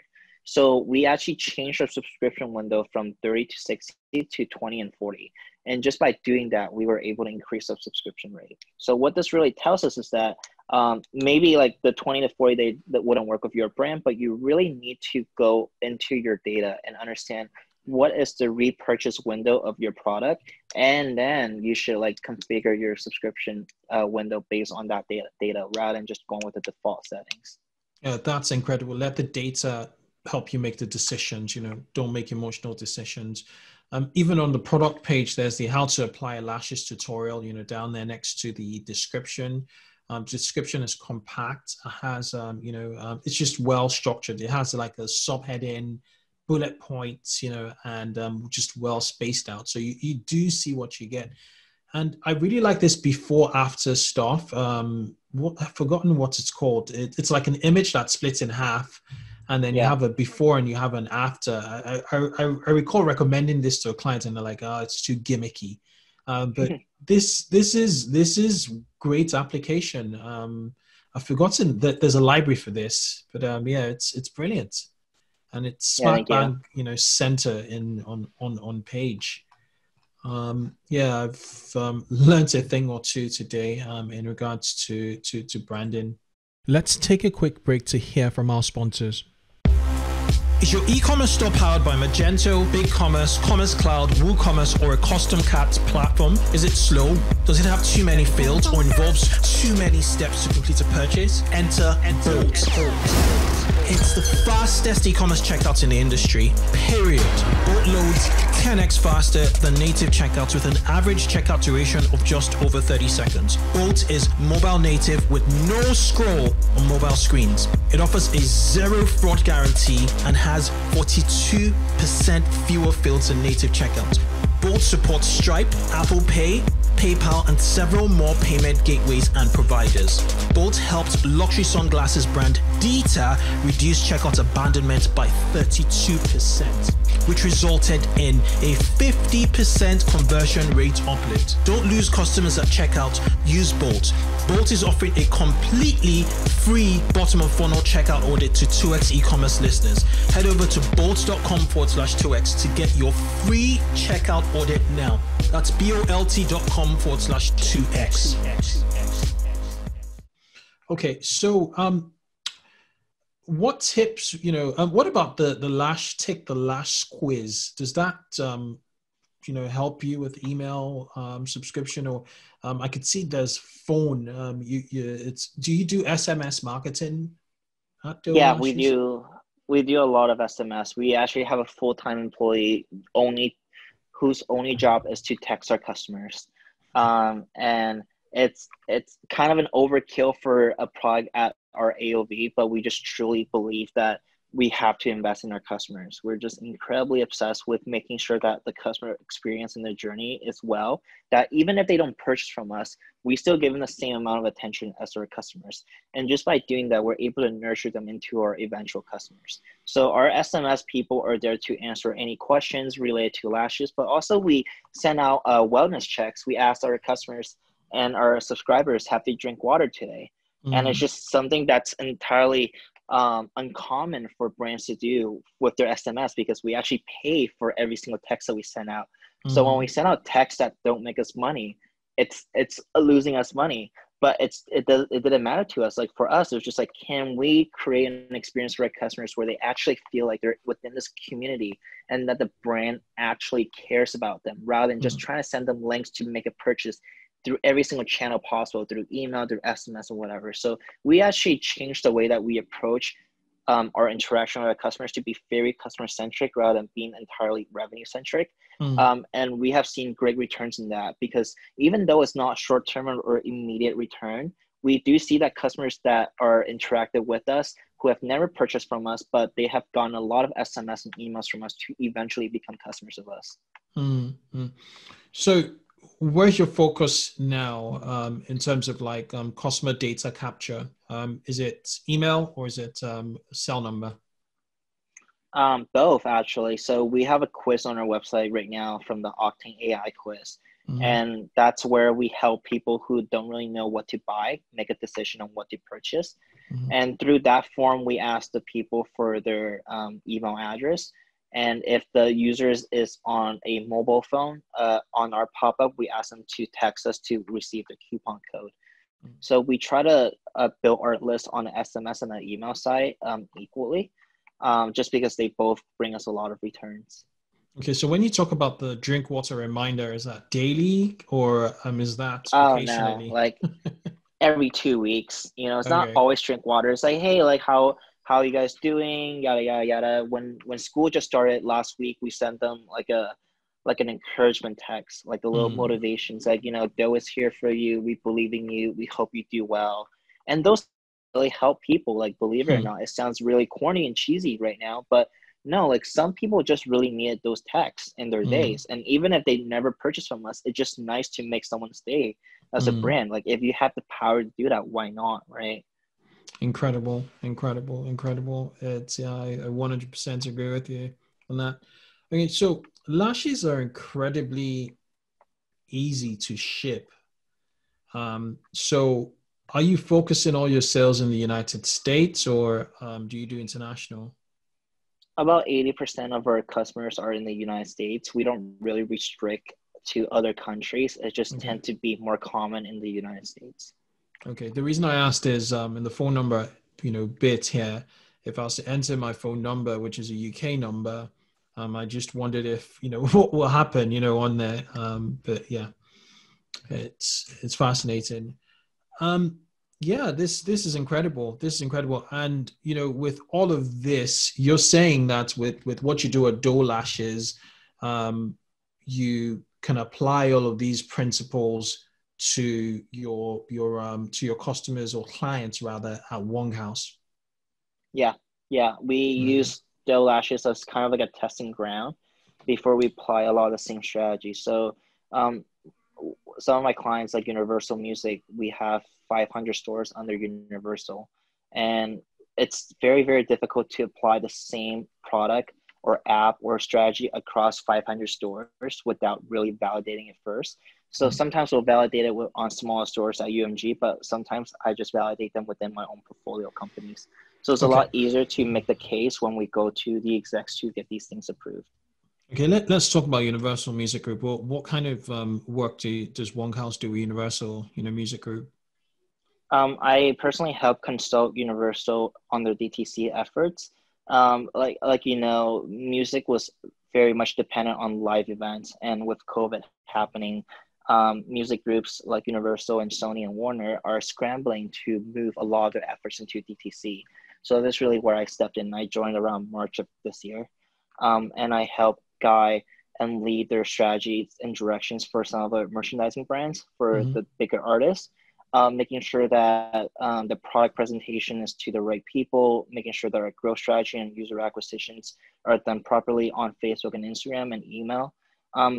Speaker 2: So we actually changed our subscription window from 30 to 60 to 20 and 40. And just by doing that, we were able to increase our subscription rate. So what this really tells us is that maybe like the 20 to 40 day that wouldn't work with your brand, but you really need to go into your data and understand what is the repurchase window of your product, and then you should configure your subscription window based on that data rather than just going with the default settings.
Speaker 1: Yeah, that's incredible. Let the data help you make the decisions. Don't make emotional decisions. Even on the product page, there's the how to apply lashes tutorial, down there next to the description. Description is compact. It has, it's just well structured. It has like a subheading, bullet points, and just well spaced out. So you do see what you get. And I really like this before after stuff. I've forgotten what it's called. It's like an image that splits in half, and then you have a before and you have an after. I recall recommending this to a client, and they're like, "Oh, it's too gimmicky." But this is great application. I've forgotten that there's a library for this, but it's brilliant. And it's smack bang, center on page. I've learned a thing or two today in regards to branding. Let's take a quick break to hear from our sponsors. Is your e-commerce store powered by Magento, BigCommerce, Commerce Cloud, WooCommerce, or a custom cat platform? Is it slow? Does it have too many fields or involves too many steps to complete a purchase? Enter Bolt. It's the fastest e-commerce checkout in the industry, period. Bolt loads 10x faster than native checkouts with an average checkout duration of just over 30 seconds. Bolt is mobile native with no scroll on mobile screens. It offers a zero fraud guarantee and has 42% fewer fields than native checkouts. Bolt supports Stripe, Apple Pay, PayPal, and several more payment gateways and providers. Bolt helped luxury sunglasses brand Dita reduce checkout abandonment by 32%, which resulted in a 50% conversion rate uplift. Don't lose customers at checkout, use Bolt. Bolt is offering a completely free bottom of funnel checkout audit to 2x e-commerce listeners. Head over to bolt.com/2x to get your free checkout audit now. That's bolt.com/2x. Okay, so what tips, what about the Lash Tick, the Lash quiz? Does that, help you with email subscription? Or I could see there's phone. Do you do SMS marketing?
Speaker 2: Yeah, we do. We do a lot of SMS. We actually have a full-time employee whose only job is to text our customers. And it's kind of an overkill for a product at our AOV, but we just truly believe that we have to invest in our customers. We're just incredibly obsessed with making sure that the customer experience in their journey is well, that even if they don't purchase from us, we still give them the same amount of attention as our customers. And just by doing that, we're able to nurture them into our eventual customers. So our SMS people are there to answer any questions related to lashes, but also we send out wellness checks. We ask our customers and our subscribers, have they drink water today? And it's just something that's entirely uncommon for brands to do with their SMS, because we actually pay for every single text that we send out. So when we send out texts that don't make us money, it's losing us money. But it didn't matter to us. Like for us, it was just like, can we create an experience for our customers where they actually feel like they're within this community and that the brand actually cares about them, rather than just trying to send them links to make a purchase through every single channel possible, through email, through SMS, or whatever. So we actually changed the way that we approach our interaction with our customers to be very customer-centric rather than being entirely revenue-centric. And we have seen great returns in that, because even though it's not short-term or immediate return, we do see that customers that are interactive with us, who have never purchased from us, but they have gotten a lot of SMS and emails from us to eventually become customers of us.
Speaker 1: So where's your focus now in terms of like customer data capture? Is it email or is it cell number?
Speaker 2: Both, actually. So we have a quiz on our website right now from the Octane AI quiz. And that's where we help people who don't really know what to buy make a decision on what to purchase. And through that form, we ask the people for their email address. And if the user is on a mobile phone, on our pop-up, we ask them to text us to receive the coupon code. So we try to build our list on the SMS and the email side equally, just because they both bring us a lot of returns. Okay, so when you talk about the drink water reminder, is that daily or is that occasionally? No, like every 2 weeks. It's not always drink water. It's like, hey, like how are you guys doing? Yada yada yada. When school just started last week, we sent them like an encouragement text, like a little motivations, like, Doe is here for you. We believe in you. We hope you do well. And those really help people. Like, believe it or not, it sounds really corny and cheesy right now, but no, like some people just really needed those texts in their days. And even if they never purchase from us, it's just nice to make someone's day as a brand. Like if you have the power to do that, why not? Right.
Speaker 1: Incredible. It's I 100% agree with you on that. Okay, so lashes are incredibly easy to ship. So are you focusing all your sales in the United States or do you do international?
Speaker 2: About 80% of our customers are in the United States. We don't really restrict to other countries. It just tend to be more common in the United States.
Speaker 1: Okay. The reason I asked is in the phone number, bit here, if I was to enter my phone number, which is a UK number, I just wondered if, what will happen, on there. But yeah, it's fascinating. Yeah, this is incredible. This is incredible. And with all of this, you're saying that with what you do at Doe Lashes, um, you can apply all of these principles to your customers or clients rather at Wonghaus.
Speaker 2: Yeah, yeah. We
Speaker 1: Amazing.
Speaker 2: use Doe Lashes as kind of like a testing ground before we apply a lot of the same strategies. So um, some of my clients like Universal Music, we have 500 stores under Universal, and it's very, very difficult to apply the same product or app or strategy across 500 stores without really validating it first. So
Speaker 1: Mhm.
Speaker 2: sometimes we'll validate it on smaller stores at UMG, but sometimes I just validate them within my own portfolio companies. So it's a
Speaker 1: Okay.
Speaker 2: lot easier to make the case when we go to the execs to get these things approved.
Speaker 1: Okay, let's talk about Universal Music Group. What kind of work does Wonghaus do with Universal, Music Group?
Speaker 2: I personally help consult Universal on their DTC efforts. Like music was very much dependent on live events, and with COVID happening, music groups like Universal and Sony and Warner are scrambling to move a lot of their efforts into DTC. So that's really where I stepped in. I joined around March of this year, and I helped guide and lead their strategies and directions for some of the merchandising brands for
Speaker 1: Hmm.
Speaker 2: the bigger artists, making sure that the product presentation is to the right people, making sure that our growth strategy and user acquisitions are done properly on Facebook and Instagram and email.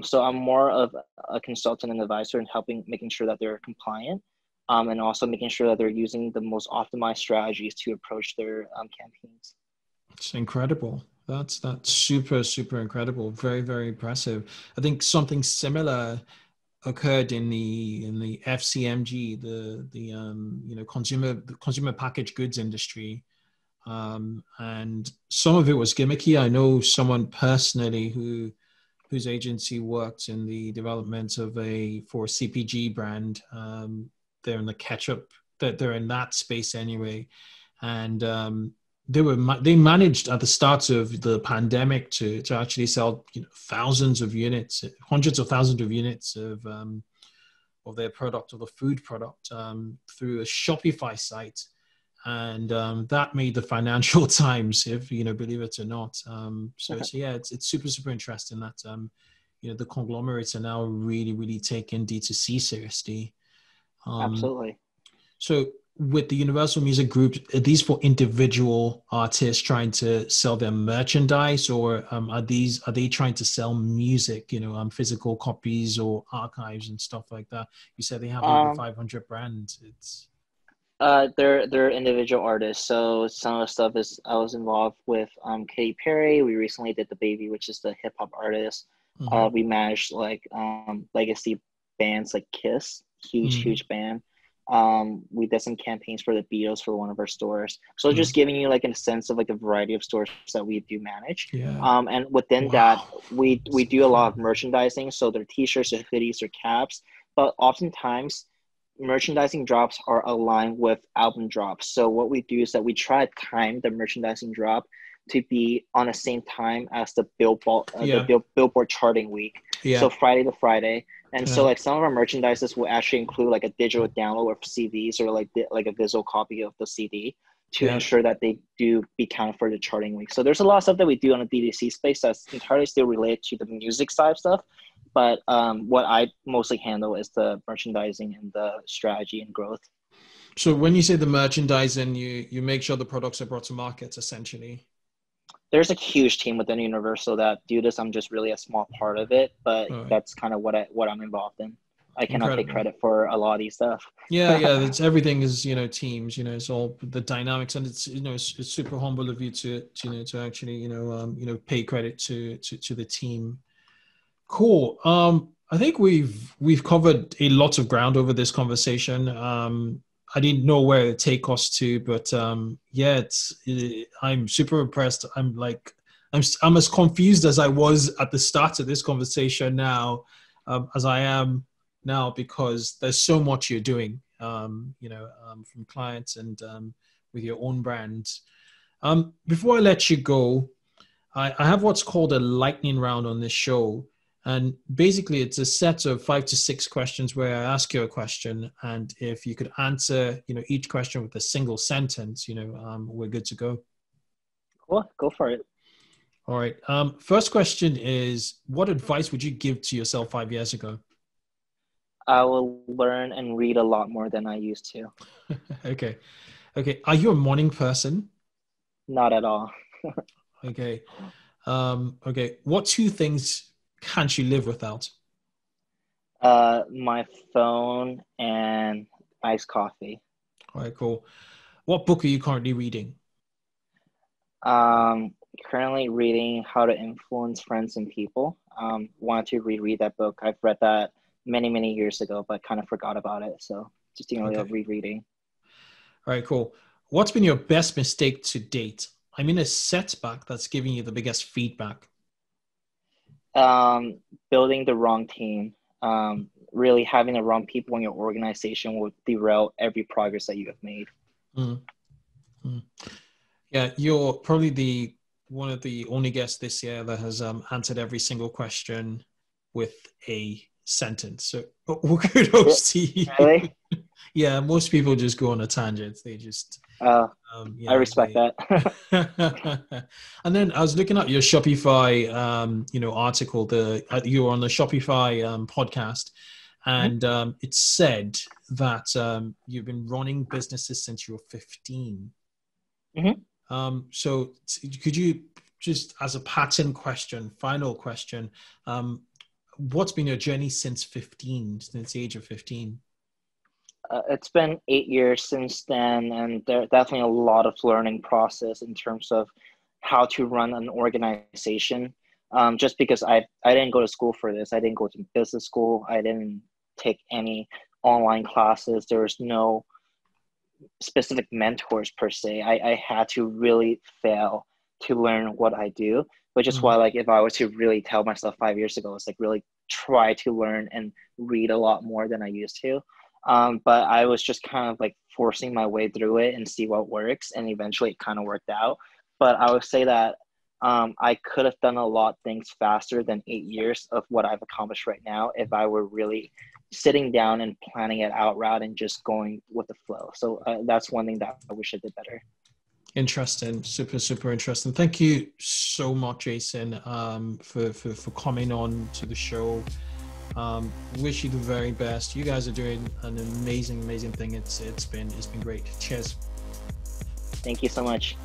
Speaker 2: So I'm more of a consultant and advisor in helping, making sure that they're compliant, and also making sure that they're using the most optimized strategies to approach their campaigns.
Speaker 1: It's incredible. That's super, super incredible. Very, very impressive. I think something similar occurred in the FCMG, the consumer packaged goods industry. And some of it was gimmicky. I know someone personally whose agency worked in the development of for a CPG brand. They're in the ketchup, that they're in that space anyway. And they managed at the start of the pandemic to actually sell thousands of units, hundreds of thousands of units of their product, of the food product, through a Shopify site, and that made the Financial Times, if believe it or not. So yeah, it's super, super interesting that the conglomerates are now really, really taking D2C seriously. Um,
Speaker 2: Absolutely.
Speaker 1: so with the Universal Music Group, are these for individual artists trying to sell their merchandise, or are they trying to sell music, physical copies or archives and stuff like that? You said they have over
Speaker 2: Um,
Speaker 1: 500 brands. It's
Speaker 2: they're individual artists. So some of the stuff is I was involved with Katy Perry. We recently did the Baby, which is the hip hop artist.
Speaker 1: Mhm.
Speaker 2: We managed like legacy bands like Kiss,
Speaker 1: Mhm.
Speaker 2: huge band. We did some campaigns for the Beatles for one of our stores. So just
Speaker 1: Mhm.
Speaker 2: giving you like a sense of like a variety of stores that we do manage.
Speaker 1: Yeah.
Speaker 2: And within that,
Speaker 1: Wow.
Speaker 2: we
Speaker 1: That's
Speaker 2: do a lot of
Speaker 1: incredible.
Speaker 2: merchandising. So they're t-shirts, or hoodies, or caps. But oftentimes merchandising drops are aligned with album drops. So what we do is that we try to time the merchandising drop to be on the same time as
Speaker 1: Yeah.
Speaker 2: Billboard charting week. So
Speaker 1: Yeah.
Speaker 2: Friday to Friday. And so
Speaker 1: Yeah.
Speaker 2: like some of our merchandises will actually include like a digital download of CDs, or like a visual copy of the CD to
Speaker 1: Yeah.
Speaker 2: ensure that they do be counted for the charting week. So there's a lot of stuff that we do on the DTC space that's entirely still related to the music side of stuff, but what I mostly handle is the merchandising and the strategy and growth.
Speaker 1: So when you say the merchandising, you make sure the products are brought to market, essentially.
Speaker 2: There's a huge team within Universal that do this. I'm just really a small part of it, but
Speaker 1: All right.
Speaker 2: that's kind of what I'm involved in. I cannot take
Speaker 1: Incredible.
Speaker 2: credit for a lot of these stuff.
Speaker 1: Yeah, yeah. That's everything is teams. It's all the dynamics, and it's super humble of you to actually pay credit to the team. Cool. I think we've covered a lot of ground over this conversation. I didn't know where to take us to, but yeah, I'm super impressed. I'm as confused as I was at the start of this conversation now, as I am now, because there's so much you're doing, from clients and with your own brands. Before I let you go, I have what's called a lightning round on this show. And basically, it's a set of 5 to 6 questions where I ask you a question, and if you could answer, each question with a single sentence, we're good to go.
Speaker 2: Cool, go for it.
Speaker 1: All right. First question is, what advice would you give to yourself 5 years ago?
Speaker 2: I will learn and read a lot more than I used to.
Speaker 1: Okay. Are you a morning person?
Speaker 2: Not at all.
Speaker 1: Okay. What 2 things can't you live without?
Speaker 2: My phone and iced coffee.
Speaker 1: All right, cool. What book are you currently reading?
Speaker 2: Currently reading How to Influence Friends and People. Want to reread that book. I've read that many years ago, but kind of forgot about it. So just doing a little rereading.
Speaker 1: All right, cool. What's been your best mistake to date? I mean, a setback that's giving you the biggest feedback.
Speaker 2: Building the wrong team. Really having the wrong people in your organization will derail every progress that you have made.
Speaker 1: Yeah, you're probably one of the only guests this year that has answered every single question with a sentence. So kudos to you.
Speaker 2: Really?
Speaker 1: Yeah, most people just go on a tangent. They just
Speaker 2: I respect that.
Speaker 1: And then I was looking at your Shopify article. You were on the Shopify podcast, and it said that you've been running businesses since you were 15. So could you, just as a pattern question, final question, what's been your journey since the age of 15?
Speaker 2: It's been 8 years since then, and there's definitely a lot of learning process in terms of how to run an organization. Just because I didn't go to school for this. I didn't go to business school. I didn't take any online classes. There was no specific mentors per se. I had to really fail to learn what I do, which is why, like, if I was to really tell myself 5 years ago, it's like really try to learn and read a lot more than I used to. But I was just kind of like forcing my way through it and see what works, and eventually it kind of worked out. But I would say that I could have done a lot of things faster than 8 years of what I've accomplished right now if I were really sitting down and planning it out rather than just going with the flow. So that's one thing that I wish I did better.
Speaker 1: Interesting. Super interesting. Thank you so much, Jason, for coming on to the show. Wish you the very best. You guys are doing an amazing thing. It's been great. Cheers.
Speaker 2: Thank you so much.